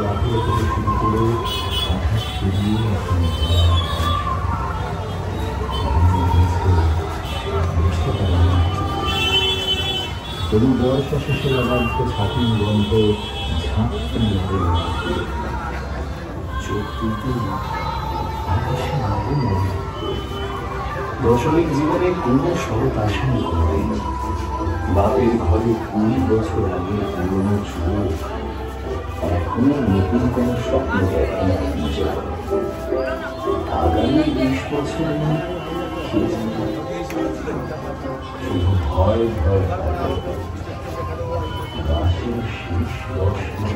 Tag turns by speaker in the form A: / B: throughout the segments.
A: রাতে থেকে শুরু করে আকাশ পেরিয়ে এখন বুঝতে পারি তবু বয়সটা শেষে আবার ছাতিম গ্রন্থ ঝাঁকতে লাগে চোখ তুলতে আকাশে আগুন লাগে। দশমিক জীবনে কোনো শরৎ আসেনি কোনোদিন। বাপের ঘরে 20 বছর আগে পুরনো চোখ এখনো নতুন কোনো স্বপ্ন দেখে না নিজের। আগামী 20 বছর শুধু ভয় ভয় গাছের শেষ রশ্মি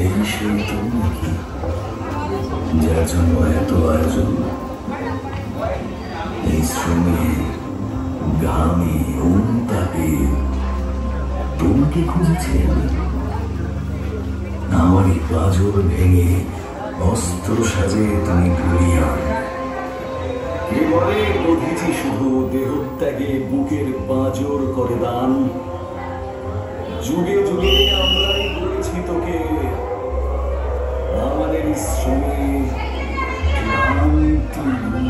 A: এই সেই তুমি নাকি যার জন্য এত আয়োজন, এই শ্রমে ঘামে অনুতাপে তোমাকে খুঁজেছি আমি। আমারই পাঁজর ভেঙে অস্ত্র সাজে তুমি ঘুরিয়া এবারে অতিথি শুধু দেহত্যাগে বুকের পাঁজর করে দান। যুগে যুগে আমরাই করেছি তোকে আমাদের শ্রমে ক্লান্তি